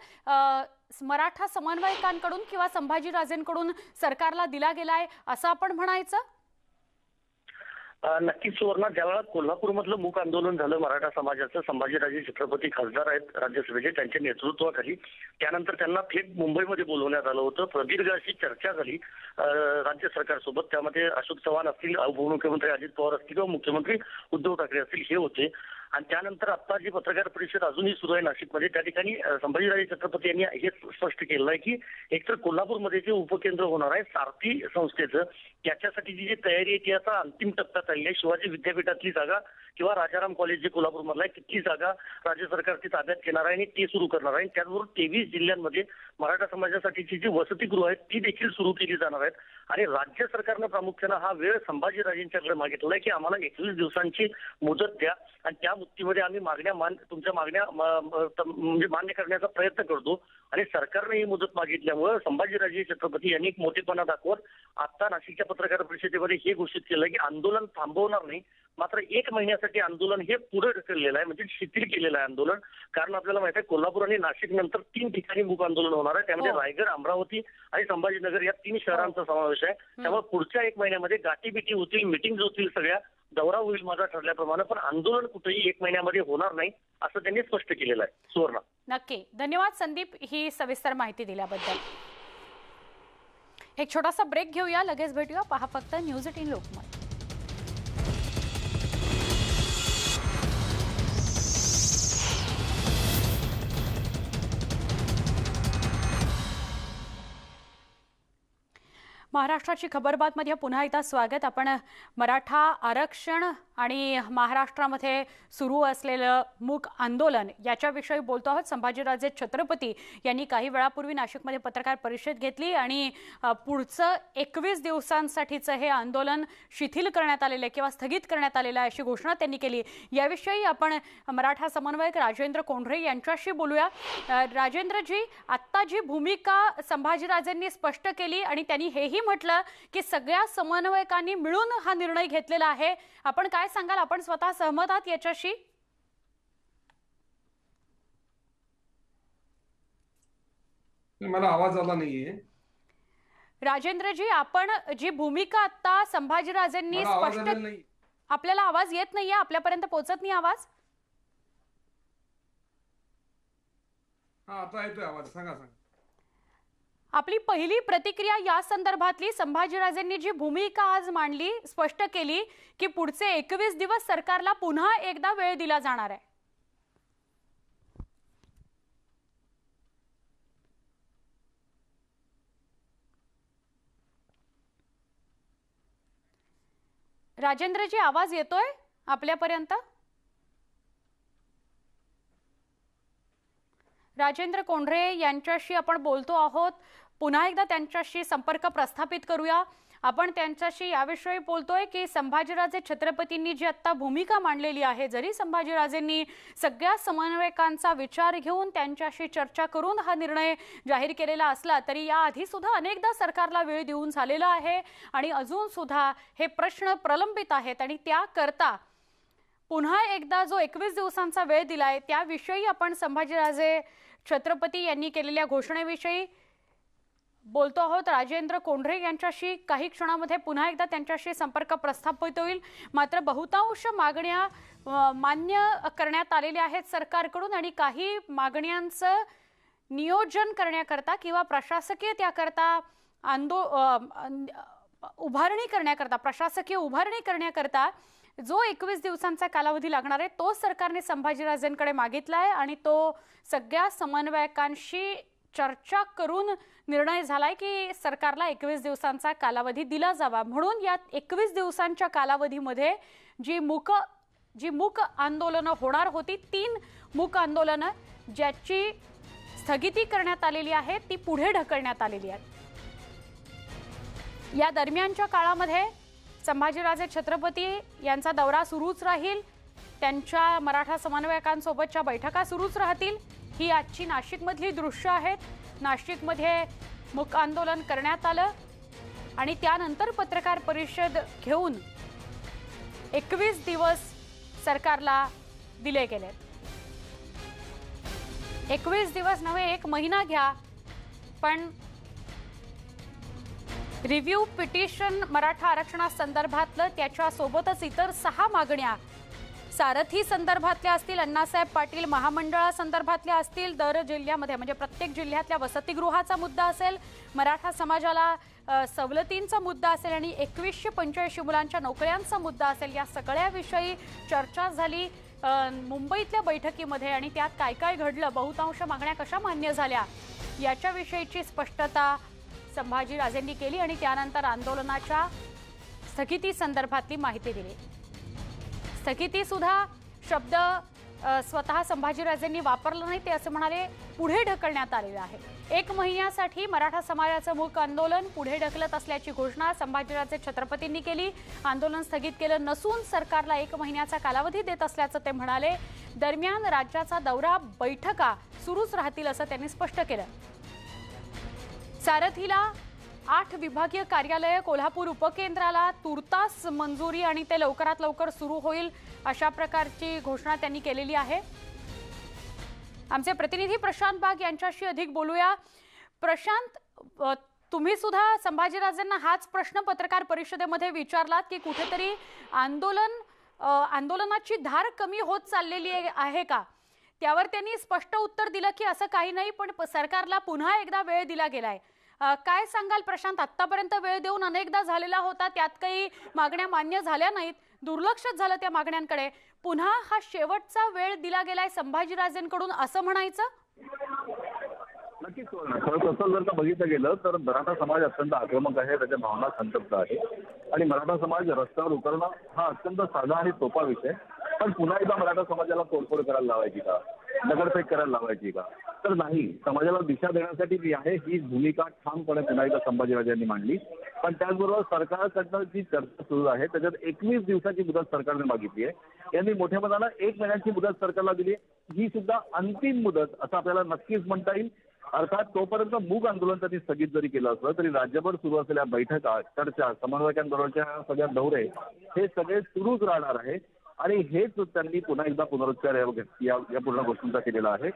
मराठा समन्वयकांकडून किंवा संभाजीराजेंकडून सरकारला दिला गेला आहे असं आपण म्हणायचं? नक्कीच सुवर्णा, ज्यावेळेला कोल्हापूरमधलं मूक आंदोलन झालं मराठा समाजाचं, संभाजीराजे छत्रपती खासदार आहेत राज्यसभेचे, त्यांच्या नेतृत्वाखाली त्यानंतर त्यांना थेट मुंबईमध्ये बोलवण्यात आलं होतं. प्रदीर्घ अशी चर्चा झाली राज्य सरकारसोबत. त्यामध्ये अशोक चव्हाण असतील, उपमुख्यमंत्री अजित पवार असतील किंवा मुख्यमंत्री उद्धव ठाकरे असतील, हे होते. आणि त्यानंतर आता जी पत्रकार परिषद अजूनही सुरू आहे नाशिकमध्ये, त्या ठिकाणी संभाजीराजे छत्रपती यांनी हे स्पष्ट केलं आहे की एकतर कोल्हापूरमध्ये जे उपकेंद्र होणार आहे सारथी संस्थेचं, त्याच्यासाठीची जी तयारी आहे ती आता अंतिम टप्प्यात आली आहे. शिवाजी विद्यापीठातली जागा किंवा राजाराम कॉलेज जे कोल्हापूरमधलं आहे तिथली जागा राज्य सरकार ती ताब्यात घेणार आहे आणि ते सुरू करणार आहे. त्याचबरोबर 23 जिल्ह्यांमध्ये मराठा समाजासाठीची जी वसतिगृह आहेत ती देखील सुरू केली जाणार आहेत. आणि राज्य सरकारनं प्रामुख्यानं हा वेळ संभाजीराजेंच्याकडे मागितला आहे की आम्हाला 21 दिवसांची मुदत द्या आणि त्या मुदतीमध्ये आम्ही तुमच्या मागण्या म्हणजे मान्य करण्याचा प्रयत्न करतो. आणि सरकारने ही मुदत मागितल्यामुळे संभाजीराजे छत्रपती यांनी एक मोठेपणा दाखवत आता नाशिकच्या पत्रकार परिषदेमध्ये हे घोषित केलं की आंदोलन थांबवणार नाही, मात्र 1 महिन्यासाठी आंदोलन हे पुढे ढकललेलं आहे, म्हणजे शिथिल केलेलं आहे आंदोलन. कारण आपल्याला माहिती आहे कोल्हापूर आणि नाशिक नंतर 3 ठिकाणी मूक आंदोलन होणार आहे. त्यामध्ये रायगड, अमरावती आणि संभाजीनगर या 3 शहरांचा समावेश आहे. त्यामुळे पुढच्या 1 महिन्यामध्ये गाठीबिटी होतील, मिटिंग होतील सगळ्या दौरा होईल माझा ठरल्याप्रमाणे, पण आंदोलन कुठेही 1 महिन्यामध्ये होणार नाही असं त्यांनी स्पष्ट केलेलं आहे. सुवर्णा, नक्की धन्यवाद संदीप ही सविस्तर माहिती दिल्याबद्दल. एक छोटासा ब्रेक घेऊया, लगेच भेटूया. पहा फक्त न्यूज 18 लोकमत. महाराष्ट्राची खबरबातमध्ये पुन्हा एकदा स्वागत. आपण मराठा आरक्षण आणि महाराष्ट्रामध्ये सुरू असलेलं मूक आंदोलन याच्याविषयी बोलतो आहोत. संभाजीराजे छत्रपती यांनी काही वेळापूर्वी नाशिकमध्ये पत्रकार परिषद घेतली आणि पुढचं 21 दिवसांसाठीचं हे आंदोलन शिथिल करण्यात आलेलं आहे किंवा स्थगित करण्यात आलेलं आहे अशी घोषणा त्यांनी केली. याविषयी आपण मराठा समन्वयक राजेंद्र कोंढरे यांच्याशी बोलूया. राजेंद्रजी, आत्ता जी भूमिका संभाजीराजेंनी स्पष्ट केली आणि त्यांनी हेही म्हटलं की सगळ्या समन्वयकांनी मिळून हा निर्णय घेतलेला आहे, आपण काय सांगाल? आपण स्वतः सहमत आहात याच्याशी? मला आवाज आला नाहीये. राजेंद्रजी, आपण जी भूमिका आता संभाजीराजेंनी स्पष्ट, आपल्याला आवाज येत नाहीये, आपल्यापर्यंत पोहोचत नाही आवाज? हा, आता येतोय आवाज. सांगा. आपली पहिली प्रतिक्रिया या संदर्भातली, संभाजीराजेंनी जी भूमिका आज मांडली, स्पष्ट केली की पुढचे 21 दिवस सरकारला पुन्हा एकदा वेळ दिला जाणार आहे. राजेंद्रजी, आवाज येतोय आपल्यापर्यंत? राजेंद्र कोंढरे यांच्याशी आपण बोलतो आहोत. पुन्हा एकदा त्यांच्याशी संपर्क प्रस्थापित करूया. आपण त्यांच्याशी याविषयी बोलतोय की संभाजीराजे छत्रपतींनी जी आता भूमिका मांडलेली आहे, जरी संभाजीराजेंनी सगळ्या समन्वयकांचा विचार घेऊन त्यांच्याशी चर्चा करून हा निर्णय जाहीर केलेला असला तरी याआधी सुद्धा अनेकदा सरकारला वेळ देऊन झालेला आहे आणि अजून सुद्धा हे प्रश्न प्रलंबित आहेत आणि त्याकरता पुन्हा एकदा जो 21 दिवसांचा वेळ दिलाय त्याविषयी आपण संभाजीराजे छत्रपती यांनी केलेल्या घोषणेविषयी बोलतो आहोत. राजेंद्र कोंढरे यांच्याशी काही क्षणामध्ये पुन्हा एकदा त्यांच्याशी संपर्क प्रस्थापित होईल. मात्र बहुतांश मागण्या मान्य करण्यात आलेल्या आहेत सरकारकडून आणि काही मागण्यांचं नियोजन करण्याकरता किंवा प्रशासकीय त्याकरता उभारणी करण्याकरता, प्रशासकीय उभारणी करण्याकरता जो 21 दिवसांचा कालावधी लागणार आहे तो सरकारने संभाजीराजेंकडे मागितला आहे आणि तो सगळ्या समन्वयकांशी चर्चा करून निर्णय झालाय की सरकारला 21 दिवसांचा कालावधी दिला जावा. म्हणून या 21 दिवसांच्या कालावधीमध्ये जी मूक आंदोलनं होणार होती, 3 मूक आंदोलनं ज्याची स्थगिती करण्यात आलेली आहे ती पुढे ढकलण्यात आलेली आहे. या दरम्यानच्या काळामध्ये संभाजीराजे छत्रपती यांचा दौरा सुरूच राहील, त्यांच्या मराठा समन्वयकांसोबतच्या बैठका सुरूच राहतील. ही आजची नाशिकमधली दृश्य आहेत. नाशिकमध्ये मूक आंदोलन करण्यात आलं आणि त्यानंतर पत्रकार परिषद घेऊन 21 दिवस सरकारला दिले गेले. 21 दिवस नव्हे, 1 महिना घ्या, पण रिव्ह्यू पिटिशन मराठा आरक्षणासंदर्भातलं त्याच्यासोबतच इतर 6 मागण्या सारथी संदर्भातल्या असतील, अण्णासाहेब पाटील महामंडळासंदर्भातल्या असतील, दर जिल्ह्यामध्ये म्हणजे प्रत्येक जिल्ह्यातल्या वसतिगृहाचा मुद्दा असेल, मराठा समाजाला सवलतींचा मुद्दा असेल आणि 2185 मुलांच्या नोकऱ्यांचा मुद्दा असेल, या सगळ्याविषयी चर्चा झाली मुंबईतल्या बैठकीमध्ये आणि त्यात काय काय घडलं, बहुतांश मागण्या कशा मान्य झाल्या याच्याविषयीची स्पष्टता संभाजीराजेंनी केली आणि त्यानंतर आंदोलनाच्या स्थगिती संदर्भातली माहिती दिली. स्थगिती सुद्धा शब्द स्वतः संभाजीराजेंनी वापरला नाही, ते असं म्हणाले पुढे ढकलण्यात आलेलं आहे. 1 महिन्यासाठी मराठा समाजाचं मूक आंदोलन पुढे ढकलत असल्याची घोषणा संभाजीराजे छत्रपतींनी केली. आंदोलन स्थगित केलं नसून सरकारला 1 महिन्याचा कालावधी देत असल्याचं ते म्हणाले. दरम्यान राज्याचा दौरा, बैठका सुरूच राहतील असं त्यांनी स्पष्ट केलं. सारथीला 8 विभागीय कार्यालय, कोल्हापूर उपकेंद्राला तुर्तास मंजुरी आणि ते लवकरात लवकर सुरू होईल अशा प्रकारची घोषणा त्यांनी केलेली आहे. आमचे प्रतिनिधी प्रशांत बाग यांच्याशी अधिक बोलूया. प्रशांत, तुम्ही सुद्धा संभाजीराजेंना हाच प्रश्न पत्रकार परिषदेमध्ये विचारलात की कुठेतरी आंदोलन आंदोलनाची धार कमी होत चाललेली आहे का, त्यावर त्यांनी स्पष्ट उत्तर दिलं की असं काही नाही, पण सरकारला पुन्हा एकदा वेळ दिला गेलाय. काय सांगाल प्रशांत? आतापर्यंत वेळ देऊन अनेकदा झालेला होता, त्यात काही मागण्या मान्य झाल्या नाहीत, दुर्लक्षच झालं त्या मागण्यांकडे. पुन्हा हा शेवटचा वेळ दिला गेलाय संभाजीराजेंकडून असं म्हणायचं? नक्कीच तसं जर का बघितलं गेलं तर मराठा समाज अत्यंत आक्रमक आहे, त्याच्या भावना संतप्त आहे आणि मराठा समाज रस्त्यावर उतरणं हा अत्यंत साधा आणि सोपा विषय. पण पुन्हा एकदा मराठा समाजाला तोडफोड करायला लावायची का, दगडफेक करायला लावायची का? तर नाही. समाजाला दिशा देण्यासाठी जी आहे ही भूमिका ठामपणे पुन्हा एकदा संभाजीराजांनी मांडली. पण त्याचबरोबर सरकारकडनं जी चर्चा सुरू आहे त्याच्यात 21 दिवसाची मुदत सरकारने मागितली आहे. यांनी मोठ्या मनाला 1 महिन्याची मुदत सरकारला दिली. ही सुद्धा अंतिम मुदत असं आपल्याला नक्कीच म्हणता येईल. अर्थात तोपर्यंत मूक आंदोलन त्यांनी स्थगित जरी केलं असलं तरी राज्यभर सुरू असलेल्या बैठका, चर्चा, समन्वयकांबरोबरच्या सगळ्या दौरे हे सगळे सुरूच राहणार आहे आणि हेच त्यांनी पुन्हा एकदा पुनरुच्चार या पूर्ण गोष्टींचा केलेला आहे.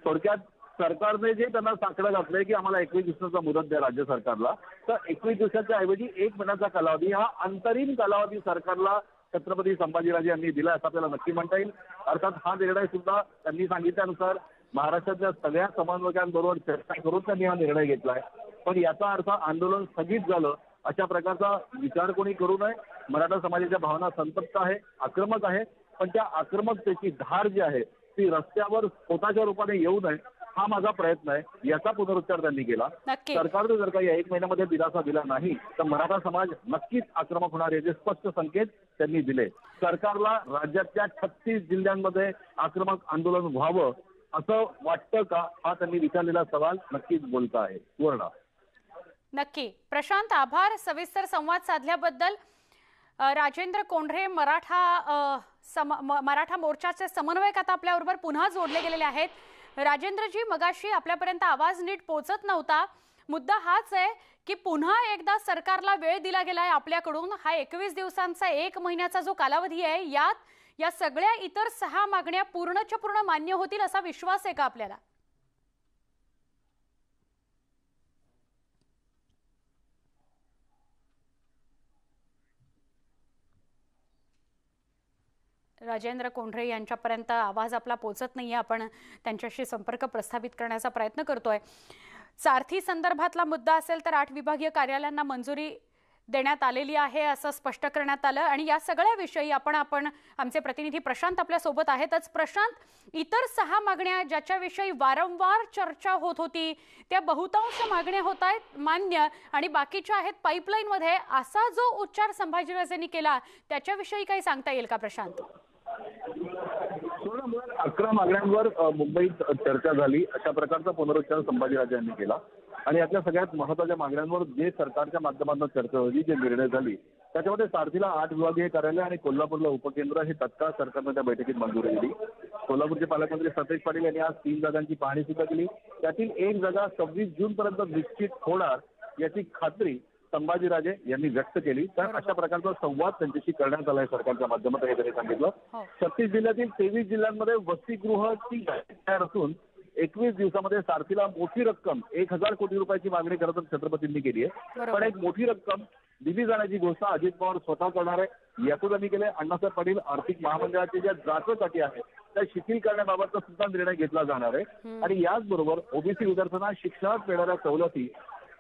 थोडक्यात सरकारने जे त्यांना साकडं घातलंय की आम्हाला 21 दिवसाचा मुदत द्या राज्य सरकारला, तर 21 दिवसाच्या ऐवजी 1 महिन्याचा कालावधी हा अंतरिम कालावधी सरकारला छत्रपती संभाजीराजे यांनी दिला असं आपल्याला नक्की म्हणता येईल. अर्थात हा निर्णय सुद्धा त्यांनी सांगितल्यानुसार महाराष्ट्रातल्या सगळ्या समन्वयकांबरोबर चर्चा करून त्यांनी हा निर्णय घेतलाय. पण याचा अर्थ आंदोलन स्थगित झालं अशा प्रकारचा विचार कोणी करू नये. मराठा समाजाच्या भावना संतप्त आहे, आक्रमक आहे, पण त्या आक्रमकतेची धार जी आहे ती रस्त्यावर स्वतःच्या रूपाने येऊ नये हा माझा प्रयत्न आहे. याचा पुनरुच्चार त्यांनी केला. सरकारने जर का या 1 महिन्यामध्ये दिलासा दिला नाही तर मराठा समाज नक्कीच आक्रमक होणार याचे स्पष्ट संकेत त्यांनी दिले. सरकारला राज्यातल्या 36 जिल्ह्यांमध्ये आक्रमक आंदोलन व्हावं असं वाटतं का, हा त्यांनी विचारलेला सवाल नक्कीच बोलता आहे. पूर्ण नक्की. प्रशांत, आभार सविस्तर संवाद साधल्याबद्दल. राजेंद्र कोंढरे मराठा मोर्चाचे समन्वयक आता आपल्याबरोबर पुन्हा जोडले गेलेले आहेत. राजेंद्रजी, मगाशी आपल्यापर्यंत आवाज नीट पोहोचत नव्हता. मुद्दा हाच आहे की पुन्हा एकदा सरकारला वेळ दिला गेलाय आपल्याकडून. हा 21 दिवसांचा 1 महिन्याचा जो कालावधी आहे यात या सगळ्या इतर 6 मागण्या पूर्णच्या पूर्ण मान्य होतील असा विश्वास आहे का आपल्याला? राजेंद्र कोंढरे यांच्यापर्यंत आवाज आपला पोहोचत नाहीये. आपण त्यांच्याशी संपर्क प्रस्थापित करण्याचा प्रयत्न करतोय. सारथी संदर्भातला मुद्दा असेल तर 8 विभागीय कार्यालयांना मंजुरी देण्यात आलेली आहे असं स्पष्ट करण्यात आलं आणि या सगळ्या विषयी आपण आमचे प्रतिनिधी प्रशांत आपल्या सोबत आहेतच. प्रशांत, इतर 6 मागण्या ज्याच्याविषयी वारंवार चर्चा होत होती त्या बहुतांश मागण्या होत आहेत मान्य आणि बाकीच्या आहेत पाईपलाईन मध्ये, असा जो उच्चार संभाजीराजेंनी केला त्याच्याविषयी काही सांगता येईल का प्रशांत? 11 मागण्यांवर मुंबईत चर्चा झाली अशा प्रकारचा पुनरुच्चार संभाजीराजे यांनी केला आणि यातल्या सगळ्यात महत्त्वाच्या मागण्यांवर जे सरकारच्या माध्यमातून चर्चा झाली, जे निर्णय झाली त्याच्यामध्ये सारथीला 8 विभागीय कार्यालय आणि कोल्हापूरला उपकेंद्र हे तत्काळ सरकारनं त्या बैठकीत मंजुरी दिली. कोल्हापूरचे पालकमंत्री सतेज पाटील यांनी आज 3 जागांची पाहणी सुद्धा केली. त्यातील 1 जागा 26 जून पर्यंत निश्चित होणार याची खात्री संभाजीराजे यांनी व्यक्त केली. तर अशा प्रकारचा संवाद त्यांच्याशी करण्यात आलाय सरकारच्या माध्यमातून हे त्यांनी सांगितलं. 36 जिल्ह्यातील 23 जिल्ह्यांमध्ये वसतिगृहाची तयार असून 21 दिवसामध्ये सारथीला मोठी रक्कम 1000 कोटी रुपयाची मागणी खरं तर छत्रपतींनी केली आहे. पण एक मोठी रक्कम दिली जाण्याची घोषणा अजित पवार स्वतः करणार आहे. यातून त्यांनी केले. अण्णासाहेब पाटील आर्थिक महामंडळाच्या ज्या जाचक अटी आहेत त्या शिथिल करण्याबाबतचा सुद्धा निर्णय घेतला जाणार आहे आणि याचबरोबर ओबीसी विद्यार्थ्यांना शिक्षणात मिळणाऱ्या सवलती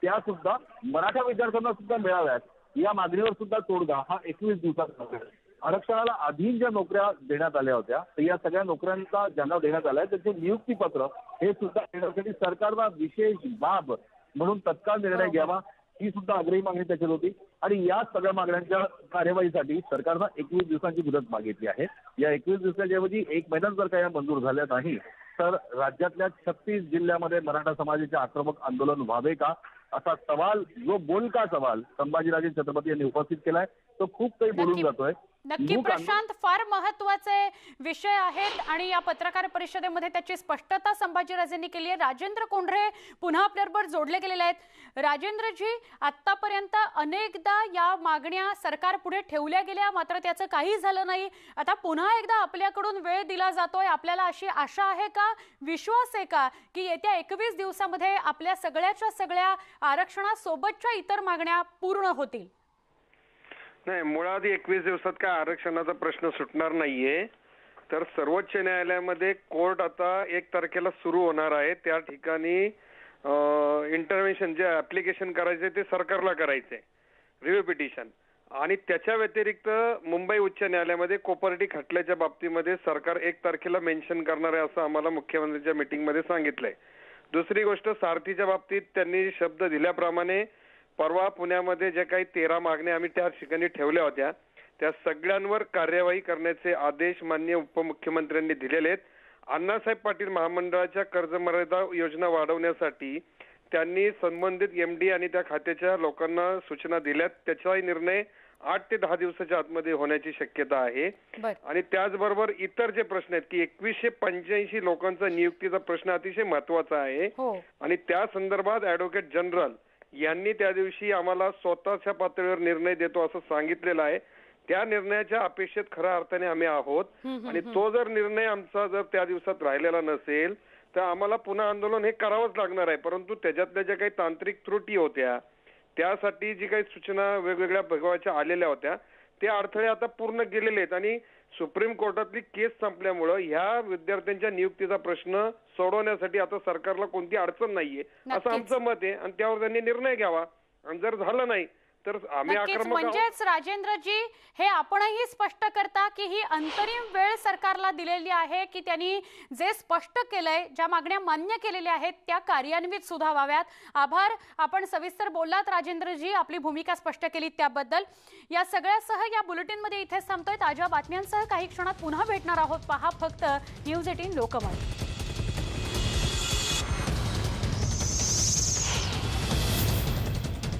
त्या सुद्धा मराठा विद्यार्थ्यांना सुद्धा मिळाव्यात या मागणीवर सुद्धा तोडगा हा 21 दिवसात. आरक्षणाला अधीन ज्या नोकऱ्या देण्यात आल्या होत्या तर या सगळ्या नोकऱ्यांचा ज्यांना देण्यात आलाय त्याचे नियुक्तीपत्र हे सुद्धा देण्यासाठी सरकारला विशेष बाब म्हणून तत्काळ निर्णय घ्यावा ही सुद्धा आग्रही मागणी त्याच्यात होती. आणि या सगळ्या मागण्यांच्या कार्यवाहीसाठी सरकारनं 21 दिवसांची मुदत मागितली आहे. या 21 दिवसाच्या ऐवजी 1 महिन्यात जर का या मंजूर झाल्या नाही तर राज्यातल्या 36 जिल्ह्यामध्ये मराठा समाजाचे आक्रमक आंदोलन व्हावे का असा सवाल, जो बोलका सवाल संभाजीराजे छत्रपती यांनी उपस्थित केलाय तो खूप काही बोलून जातोय. नक्की प्रशांत, फार महत्त्वाचे विषय आहेत आणि या पत्रकार परिषदेमध्ये त्याची स्पष्टता संभाजीराजेंनी केली आहे. राजेंद्र कोंढरे पुन्हा आपल्याबरोबर जोडले गेलेले आहेत. राजेंद्रजी, आतापर्यंत अनेकदा या मागण्या सरकार पुढे ठेवल्या गेल्या मात्र त्याचं काही झालं नाही. आता पुन्हा एकदा आपल्याकडून वेळ दिला जातोय. आपल्याला अशी आशा आहे का, विश्वास आहे का की येत्या 21 दिवसामध्ये आपल्या सगळ्या आरक्षणासोबतच्या इतर मागण्या पूर्ण होतील? नाही, मुळात 21 दिवसात काय आरक्षणाचा प्रश्न सुटणार नाहीये. तर सर्वोच्च न्यायालयामध्ये कोर्ट आता 1 तारखेला सुरू होणार आहे. त्या ठिकाणी इंटरव्हेन्शन जे ऍप्लिकेशन करायचे ते सरकारला करायचंय, रिव्ह्यू पिटिशन. आणि त्याच्या व्यतिरिक्त मुंबई उच्च न्यायालयामध्ये कोपर्डी खटल्याच्या बाबतीमध्ये सरकार 1 तारखेला मेन्शन करणार आहे असं आम्हाला मुख्यमंत्र्यांच्या मीटिंगमध्ये सांगितलंय. दुसरी गोष्ट, सारथीच्या बाबतीत त्यांनी शब्द दिल्याप्रमाणे परवा पुण्यामध्ये जे काही 13 मागण्या आम्ही त्या ठिकाणी ठेवल्या होत्या त्या सगळ्यांवर कार्यवाही करण्याचे आदेश माननीय उपमुख्यमंत्र्यांनी दिलेले आहेत. अण्णासाहेब पाटील महामंडळाच्या कर्जमर्यादा योजना वाढवण्यासाठी त्यांनी संबंधित MD आणि त्या खात्याच्या लोकांना सूचना दिल्यात. त्याचाही निर्णय 8 ते 10 दिवसाच्या आतमध्ये होण्याची शक्यता आहे. आणि त्याचबरोबर इतर जे प्रश्न आहेत की 2185 लोकांचा नियुक्तीचा प्रश्न अतिशय महत्वाचा आहे. आणि त्या संदर्भात ऍडव्होकेट जनरल यांनी त्या दिवशी आम्हाला स्वतःच्या पातळीवर निर्णय देतो असं सांगितलेलं आहे. त्या निर्णयाच्या अपेक्षेत खऱ्या अर्थाने आम्ही आहोत. आणि तो जर निर्णय आमचा जर त्या दिवसात राहिलेला नसेल तर आम्हाला पुन्हा आंदोलन हे करावंच लागणार आहे. परंतु त्याच्यातल्या ज्या काही तांत्रिक त्रुटी होत्या त्यासाठी जी काही सूचना वेगवेगळ्या भगवाच्या आलेल्या होत्या ते अडथळे आता पूर्ण गेलेले आहेत. आणि सुप्रीम कोर्टातली केस संपल्यामुळं ह्या विद्यार्थ्यांच्या नियुक्तीचा प्रश्न सोडवण्यासाठी आता सरकारला कोणती अडचण नाहीये असं आमचं मत आहे. आणि त्यावर त्यांनी निर्णय घ्यावा. आणि जर झालं नाही तर आम्ही आक्रमक आहोत. म्हणजेच राजेंद्रजी, हे आपणही स्पष्ट करता की ही अंतरिम वेळ सरकारला दिलेली आहे की त्यांनी जे स्पष्ट केलंय, ज्या मागण्या मान्य केलेल्या आहेत त्या कार्यान्वित सुद्धा व्हाव्यात. आभार, आपण सविस्तर बोललात राजेंद्रजी, आपली भूमिका स्पष्ट केली त्याबद्दल. या सगळ्यासह या बुलेटिनमध्ये इथेच थांबतोय. ताज्या बातम्यांसह काही क्षणात पुन्हा भेटणार आहोत. पहा फक्त न्यूज 18 लोकमत.